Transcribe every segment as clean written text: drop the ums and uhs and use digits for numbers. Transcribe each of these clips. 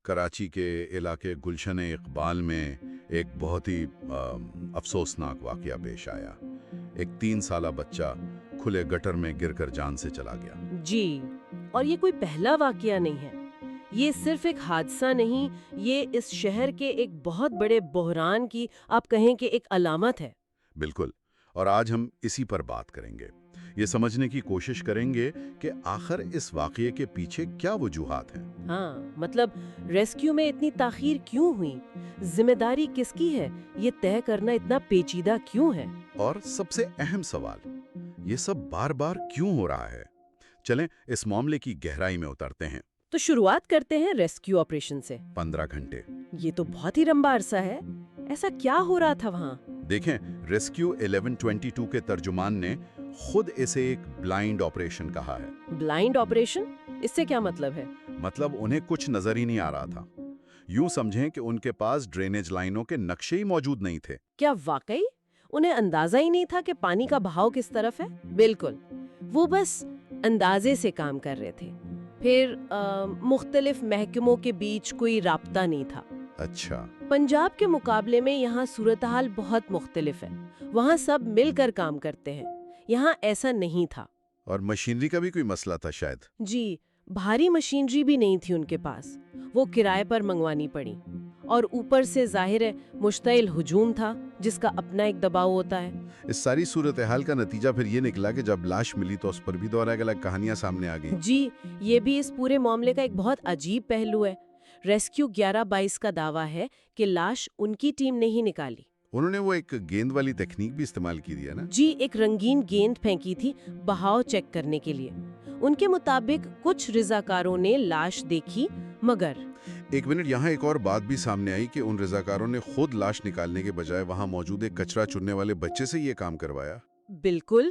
کراچی کے علاقے گلشن اقبال میں ایک بہت ہی افسوسناک واقعہ پیش آیا۔ ایک 3 سالہ بچہ کھلے گٹر میں گر کر جان سے چلا گیا۔ جی، اور یہ کوئی پہلا واقعہ نہیں ہے۔ یہ صرف ایک حادثہ نہیں، یہ اس شہر کے ایک بہت بڑے بحران کی آپ کہیں کہ ایک علامت ہے۔ بالکل، اور آج ہم اسی پر بات کریں گے۔ یہ سمجھنے کی کوشش کریں گے کہ آخر اس واقعے کے پیچھے کیا وجوہات ہیں۔ ہاں، مطلب ریسکیو میں اتنی تاخیر کیوں ہوئی؟ ذمہ داری کس کی ہے؟ یہ طے کرنا اتنا پیچیدہ کیوں ہے؟ اور سب سے اہم سوال، یہ سب بار بار کیوں ہو رہا ہے؟ چلیں اس معاملے کی گہرائی میں اترتے ہیں۔ تو شروعات کرتے ہیں ریسکیو آپریشن سے۔ 15 گھنٹے، یہ تو بہت ہی لمبا عرصہ ہے۔ ایسا کیا ہو رہا تھا وہاں؟ دیکھیں، ریسکیو 1122 کے ترجمان نے خود اسے ایک بلائنڈ آپریشن کہا ہے۔ Blind operation? اس سے کیا مطلب ہے؟ مطلب انہیں کچھ نظر ہی نہیں آ رہا تھا۔ یوں سمجھیں کہ ان کے پاس ڈرینیج لائنوں کے نقشے ہی موجود نہیں تھے۔ کیا واقعی؟ انہیں اندازہ ہی نہیں تھا کہ پانی کا بہاؤ کس طرف ہے؟ بالکل، وہ بس اندازے سے کام کر رہے تھے۔ پھر مختلف محکموں کے بیچ کوئی رابطہ نہیں تھا۔ اچھا۔ پنجاب کے مقابلے میں یہاں صورتحال بہت مختلف ہے۔ وہاں سب مل کر کام کرتے ہیں، یہاں ایسا نہیں تھا۔ اور مشینری کا بھی کوئی مسئلہ تھا شاید؟ جی، بھاری مشینری بھی نہیں تھی ان کے پاس، وہ کرائے پر منگوانی پڑی۔ اور اوپر سے ظاہر ہے مشتعل ہجوم تھا جس کا اپنا ایک دباؤ ہوتا ہے۔ اس ساری صورتحال کا نتیجہ پھر یہ نکلا کہ جب لاش ملی تو اس پر بھی دو الگ الگ کہانیاں سامنے آ گئیں۔ جی، یہ بھی اس پورے معاملے کا ایک بہت عجیب پہلو ہے۔ ریسکیو 1122 کا دعویٰ ہے کہ لاش ان کی ٹیم نے ہی نکالی۔ انہوں نے وہ ایک گیند والی تکنیک بھی استعمال کی دی ہے نا؟ جی، ایک رنگین گیند پھینکی تھی بہاؤ چیک کرنے کے لیے۔ ان کے مطابق کچھ رضاکاروں نے لاش دیکھی، مگر ایک منٹ، یہاں ایک اور بات بھی سامنے آئی کہ ان رضاکاروں نے خود لاش نکالنے کے بجائے وہاں موجود ایک کچرا چننے والے بچے سے یہ کام کروایا۔ بالکل،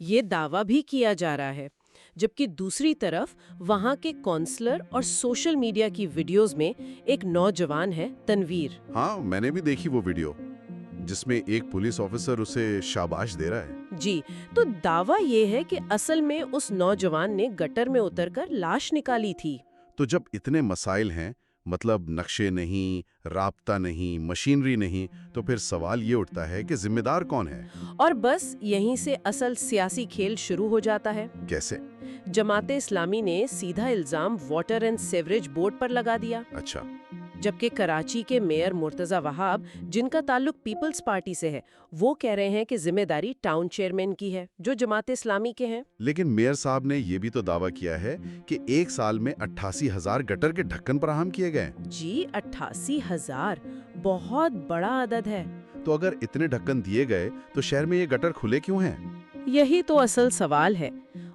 یہ دعویٰ بھی کیا جا رہا ہے۔ جبکہ دوسری طرف وہاں کے کونسلر اور سوشل میڈیا کی ویڈیوز میں ایک نوجوان ہے، تنویر۔ ہاں، میں نے بھی دیکھی وہ ویڈیو جس میں ایک پولیس آفیسر اسے شاباش دے رہا ہے۔ جی، تو دعویٰ یہ ہے کہ اصل میں اس نوجوان نے گٹر میں اتر کر لاش نکالی تھی۔ تو جب اتنے مسائل ہیں، مطلب نقشے نہیں، رابطہ نہیں، مشینری نہیں، تو پھر سوال یہ اٹھتا ہے کہ ذمہ دار کون ہے؟ اور بس یہیں سے اصل سیاسی کھیل شروع ہو جاتا ہے۔ کیسے؟ جماعت اسلامی نے سیدھا الزام واٹر اینڈ سیوریج بورڈ پر لگا دیا، اچھا۔ جبکہ کراچی کے میئر مرتضی وہاب، جن کا تعلق پیپلز پارٹی سے ہے، وہ کہہ رہے ہیں کہ ذمہ داری ٹاؤن چیئرمین کی ہے جو جماعت اسلامی کے ہیں۔ لیکن میئر صاحب نے یہ بھی تو دعویٰ کیا ہے کہ 1 سال میں 88,000 گٹر کے ڈھکن فراہم کیے گئے۔ جی، 88,000 بہت بڑا عدد ہے۔ تو اگر اتنے ڈھکن دیے گئے تو شہر میں یہ گٹر کھلے کیوں ہیں؟ یہی تو اصل سوال ہے۔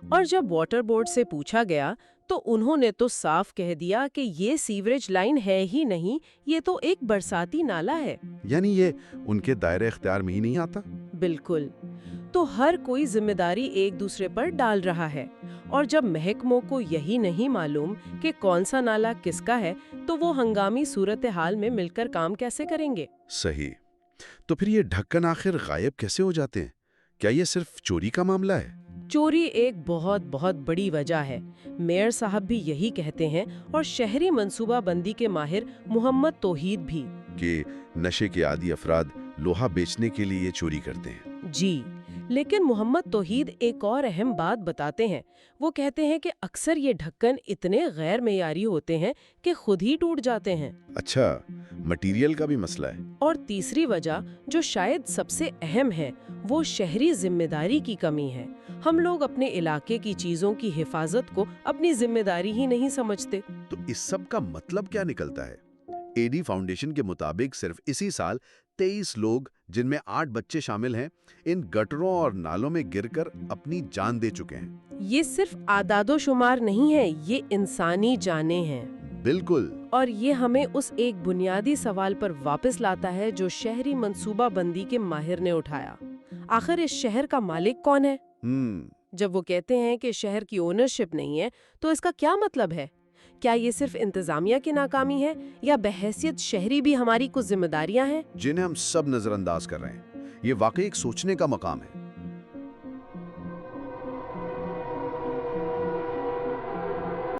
اور جب واٹر بورڈ سے پوچھا گیا تو انہوں نے تو صاف کہہ دیا کہ یہ سیوریج لائن ہے ہی نہیں، یہ تو ایک برساتی نالا ہے۔ یعنی یہ ان کے دائرہ اختیار میں ہی نہیں آتا؟ بالکل، تو ہر کوئی ذمہ داری ایک دوسرے پر ڈال رہا ہے، اور جب محکموں کو یہی نہیں معلوم کہ کون سا نالا کس کا ہے تو وہ ہنگامی صورتحال میں مل کر کام کیسے کریں گے؟ صحیح۔ تو پھر یہ ڈھکن آخر غائب کیسے ہو جاتے ہیں؟ کیا یہ صرف چوری کا معاملہ ہے؟ چوری ایک بہت بہت بڑی وجہ ہے، میئر صاحب بھی یہی کہتے ہیں، اور شہری منصوبہ بندی کے ماہر محمد توحید بھی، کہ نشے کے عادی افراد لوہا بیچنے کے لیے یہ چوری کرتے ہیں۔ جی، لیکن محمد توحید ایک اور اہم بات بتاتے ہیں۔ وہ کہتے ہیں کہ اکثر یہ ڈھکن اتنے غیر معیاری ہوتے ہیں کہ خود ہی ٹوٹ جاتے ہیں۔ اچھا، مٹیریل کا بھی مسئلہ ہے۔ اور تیسری وجہ جو شاید سب سے اہم ہے، وہ شہری ذمہ داری کی کمی ہے۔ ہم لوگ اپنے علاقے کی چیزوں کی حفاظت کو اپنی ذمہ داری ہی نہیں سمجھتے۔ تو اس سب کا مطلب کیا نکلتا ہے؟ اے ڈی فاؤنڈیشن کے مطابق صرف اسی سال 23 لوگ، جن میں 8 بچے شامل ہیں، ان گٹروں اور نالوں میں گر کر اپنی جان دے چکے ہیں۔ یہ صرف اعداد و شمار نہیں ہے، یہ انسانی جانیں ہیں۔ بالکل۔ اور یہ ہمیں اس ایک بنیادی سوال پر واپس لاتا ہے جو شہری منصوبہ بندی کے ماہر نے اٹھایا۔ آخر اس شہر کا مالک کون ہے؟ جب وہ کہتے ہیں کہ شہر کی اونرشپ نہیں ہے تو اس کا کیا مطلب ہے؟ کیا یہ صرف انتظامیہ کی ناکامی ہے یا بحیثیت شہری بھی ہماری کچھ ذمہ داریاں ہیں جنہیں ہم سب نظر انداز کر رہے ہیں؟ یہ واقعی ایک سوچنے کا مقام ہے۔